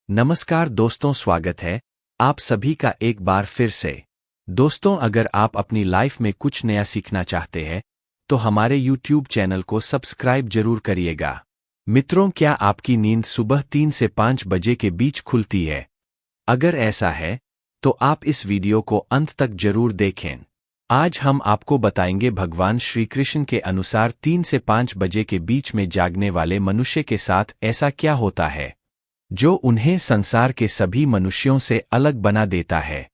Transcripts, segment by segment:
नमस्कार दोस्तों, स्वागत है आप सभी का एक बार फिर से। दोस्तों, अगर आप अपनी लाइफ में कुछ नया सीखना चाहते हैं तो हमारे YouTube चैनल को सब्सक्राइब जरूर करिएगा। मित्रों, क्या आपकी नींद सुबह 3 से 5 बजे के बीच खुलती है? अगर ऐसा है तो आप इस वीडियो को अंत तक जरूर देखें। आज हम आपको बताएंगे भगवान श्री कृष्ण के अनुसार 3 से 5 बजे के बीच में जागने वाले मनुष्य के साथ ऐसा क्या होता है जो उन्हें संसार के सभी मनुष्यों से अलग बना देता है।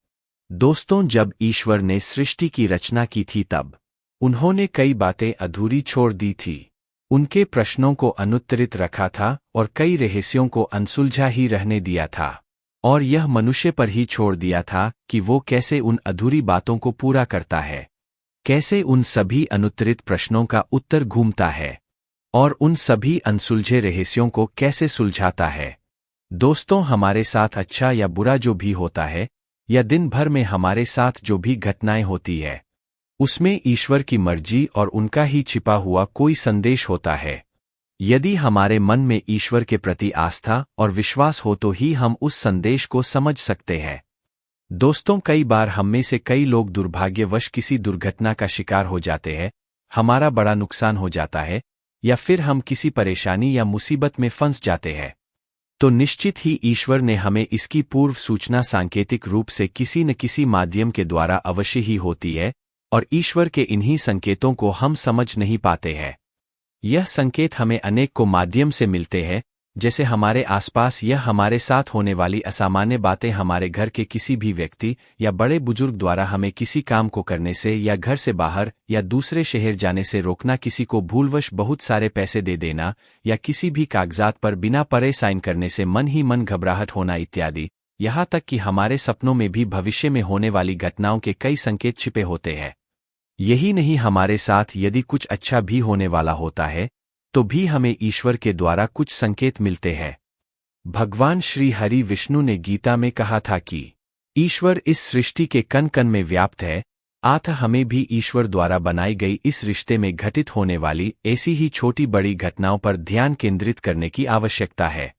दोस्तों, जब ईश्वर ने सृष्टि की रचना की थी तब उन्होंने कई बातें अधूरी छोड़ दी थी। उनके प्रश्नों को अनुत्तरित रखा था और कई रहस्यों को अनसुलझा ही रहने दिया था, और यह मनुष्य पर ही छोड़ दिया था कि वो कैसे उन अधूरी बातों को पूरा करता है, कैसे उन सभी अनुत्तरित प्रश्नों का उत्तर घूमता है और उन सभी अनसुलझे रहस्यों को कैसे सुलझाता है। दोस्तों, हमारे साथ अच्छा या बुरा जो भी होता है या दिन भर में हमारे साथ जो भी घटनाएं होती है, उसमें ईश्वर की मर्जी और उनका ही छिपा हुआ कोई संदेश होता है। यदि हमारे मन में ईश्वर के प्रति आस्था और विश्वास हो तो ही हम उस संदेश को समझ सकते हैं। दोस्तों, कई बार हम में से कई लोग दुर्भाग्यवश किसी दुर्घटना का शिकार हो जाते हैं, हमारा बड़ा नुकसान हो जाता है या फिर हम किसी परेशानी या मुसीबत में फंस जाते हैं, तो निश्चित ही ईश्वर ने हमें इसकी पूर्व सूचना सांकेतिक रूप से किसी न किसी माध्यम के द्वारा अवश्य ही होती है, और ईश्वर के इन्हीं संकेतों को हम समझ नहीं पाते हैं। यह संकेत हमें अनेक को माध्यम से मिलते हैं, जैसे हमारे आसपास यह हमारे साथ होने वाली असामान्य बातें, हमारे घर के किसी भी व्यक्ति या बड़े बुजुर्ग द्वारा हमें किसी काम को करने से या घर से बाहर या दूसरे शहर जाने से रोकना, किसी को भूलवश बहुत सारे पैसे दे देना या किसी भी कागजात पर बिना पढ़े साइन करने से मन ही मन घबराहट होना इत्यादि। यहाँ तक कि हमारे सपनों में भी भविष्य में होने वाली घटनाओं के कई संकेत छिपे होते हैं। यही नहीं, हमारे साथ यदि कुछ अच्छा भी होने वाला होता है तो भी हमें ईश्वर के द्वारा कुछ संकेत मिलते हैं। भगवान श्री हरि विष्णु ने गीता में कहा था कि ईश्वर इस सृष्टि के कण कण में व्याप्त है, अतः हमें भी ईश्वर द्वारा बनाई गई इस रिश्ते में घटित होने वाली ऐसी ही छोटी बड़ी घटनाओं पर ध्यान केंद्रित करने की आवश्यकता है।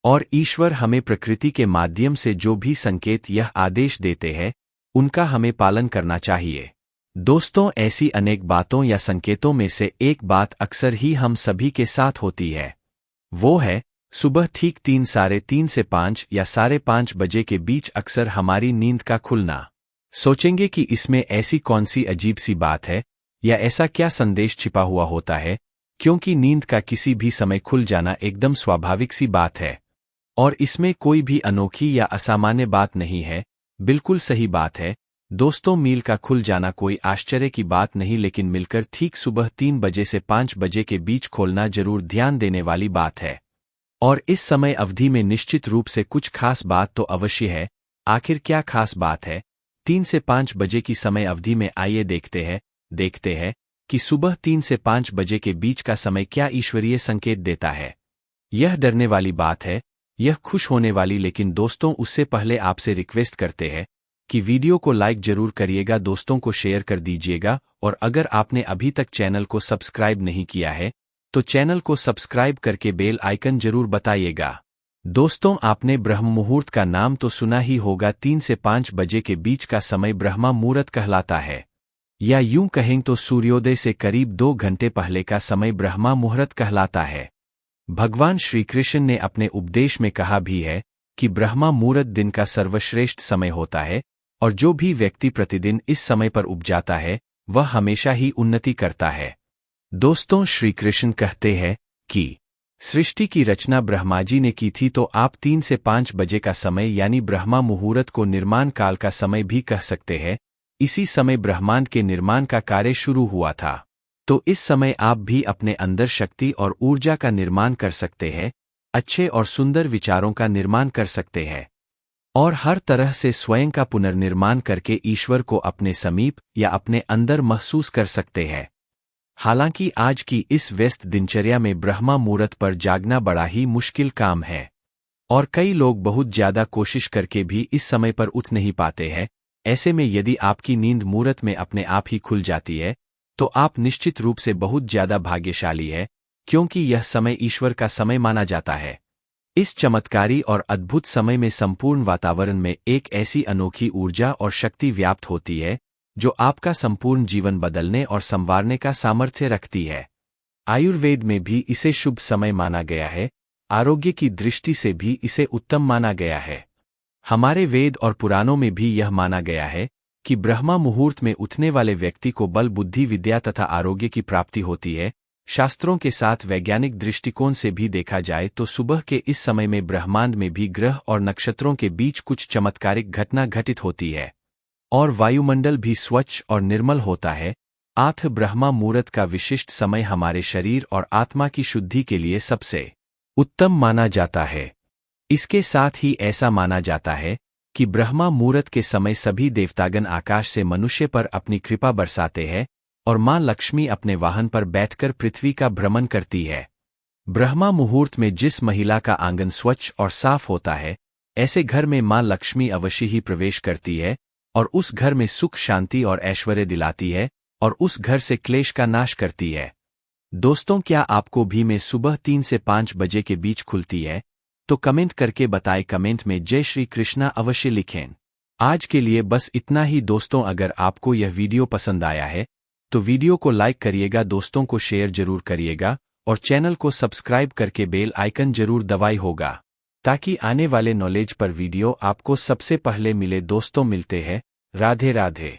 और ईश्वर हमें प्रकृति के माध्यम से जो भी संकेत यह आदेश देते हैं उनका हमें पालन करना चाहिए। दोस्तों, ऐसी अनेक बातों या संकेतों में से एक बात अक्सर ही हम सभी के साथ होती है। वो है सुबह ठीक 3, साढ़े 3 से 5 या साढ़े 5 बजे के बीच अक्सर हमारी नींद का खुलना। सोचेंगे कि इसमें ऐसी कौन सी अजीब सी बात है या ऐसा क्या संदेश छिपा हुआ होता है, क्योंकि नींद का किसी भी समय खुल जाना एकदम स्वाभाविक सी बात है और इसमें कोई भी अनोखी या असामान्य बात नहीं है। बिल्कुल सही बात है दोस्तों, मील का खुल जाना कोई आश्चर्य की बात नहीं, लेकिन मिलकर ठीक सुबह 3 बजे से 5 बजे के बीच खोलना जरूर ध्यान देने वाली बात है। और इस समय अवधि में निश्चित रूप से कुछ खास बात तो अवश्य है। आखिर क्या खास बात है 3 से 5 बजे की समय अवधि में? आइए देखते हैं कि सुबह 3 से 5 बजे के बीच का समय क्या ईश्वरीय संकेत देता है। यह डरने वाली बात है, यह खुश होने वाली, लेकिन दोस्तों उससे पहले आपसे रिक्वेस्ट करते हैं कि वीडियो को लाइक जरूर करिएगा, दोस्तों को शेयर कर दीजिएगा, और अगर आपने अभी तक चैनल को सब्सक्राइब नहीं किया है तो चैनल को सब्सक्राइब करके बेल आइकन जरूर बताइएगा। दोस्तों, आपने ब्रह्म मुहूर्त का नाम तो सुना ही होगा। 3 से 5 बजे के बीच का समय ब्रह्मा मुहूर्त कहलाता है, या यूं कहें तो सूर्योदय से करीब 2 घंटे पहले का समय ब्रह्मा मुहूर्त कहलाता है। भगवान श्री कृष्ण ने अपने उपदेश में कहा भी है कि ब्रह्मा मुहूर्त दिन का सर्वश्रेष्ठ समय होता है, और जो भी व्यक्ति प्रतिदिन इस समय पर उठ जाता है वह हमेशा ही उन्नति करता है। दोस्तों, श्री कृष्ण कहते हैं कि सृष्टि की रचना ब्रह्मा जी ने की थी, तो आप 3 से 5 बजे का समय यानी ब्रह्मा मुहूर्त को निर्माण काल का समय भी कह सकते हैं। इसी समय ब्रह्मांड के निर्माण का कार्य शुरू हुआ था, तो इस समय आप भी अपने अंदर शक्ति और ऊर्जा का निर्माण कर सकते हैं, अच्छे और सुंदर विचारों का निर्माण कर सकते हैं और हर तरह से स्वयं का पुनर्निर्माण करके ईश्वर को अपने समीप या अपने अंदर महसूस कर सकते हैं। हालांकि आज की इस व्यस्त दिनचर्या में ब्रह्मा मुहूर्त पर जागना बड़ा ही मुश्किल काम है और कई लोग बहुत ज्यादा कोशिश करके भी इस समय पर उठ नहीं पाते हैं। ऐसे में यदि आपकी नींद मुहूर्त में अपने आप ही खुल जाती है तो आप निश्चित रूप से बहुत ज्यादा भाग्यशाली है, क्योंकि यह समय ईश्वर का समय माना जाता है। इस चमत्कारी और अद्भुत समय में संपूर्ण वातावरण में एक ऐसी अनोखी ऊर्जा और शक्ति व्याप्त होती है जो आपका संपूर्ण जीवन बदलने और संवारने का सामर्थ्य रखती है। आयुर्वेद में भी इसे शुभ समय माना गया है, आरोग्य की दृष्टि से भी इसे उत्तम माना गया है। हमारे वेद और पुराणों में भी यह माना गया है कि ब्रह्मा मुहूर्त में उठने वाले व्यक्ति को बल, बुद्धि, विद्या तथा आरोग्य की प्राप्ति होती है। शास्त्रों के साथ वैज्ञानिक दृष्टिकोण से भी देखा जाए तो सुबह के इस समय में ब्रह्मांड में भी ग्रह और नक्षत्रों के बीच कुछ चमत्कारिक घटना घटित होती है और वायुमंडल भी स्वच्छ और निर्मल होता है। आठ ब्रह्मा मुहूर्त का विशिष्ट समय हमारे शरीर और आत्मा की शुद्धि के लिए सबसे उत्तम माना जाता है। इसके साथ ही ऐसा माना जाता है कि ब्रह्मा मुहूर्त के समय सभी देवतागण आकाश से मनुष्य पर अपनी कृपा बरसाते हैं और मां लक्ष्मी अपने वाहन पर बैठकर पृथ्वी का भ्रमण करती है। ब्रह्मा मुहूर्त में जिस महिला का आंगन स्वच्छ और साफ होता है, ऐसे घर में मां लक्ष्मी अवश्य ही प्रवेश करती है और उस घर में सुख, शांति और ऐश्वर्य दिलाती है और उस घर से क्लेश का नाश करती है। दोस्तों, क्या आपको भी में सुबह 3 से 5 बजे के बीच खुलती है? तो कमेंट करके बताएं। कमेंट में जय श्री कृष्णा अवश्य लिखें। आज के लिए बस इतना ही दोस्तों। अगर आपको यह वीडियो पसंद आया है तो वीडियो को लाइक करिएगा, दोस्तों को शेयर जरूर करिएगा और चैनल को सब्सक्राइब करके बेल आइकन जरूर दबाई होगा ताकि आने वाले नॉलेज पर वीडियो आपको सबसे पहले मिले। दोस्तों, मिलते हैं। राधे राधे।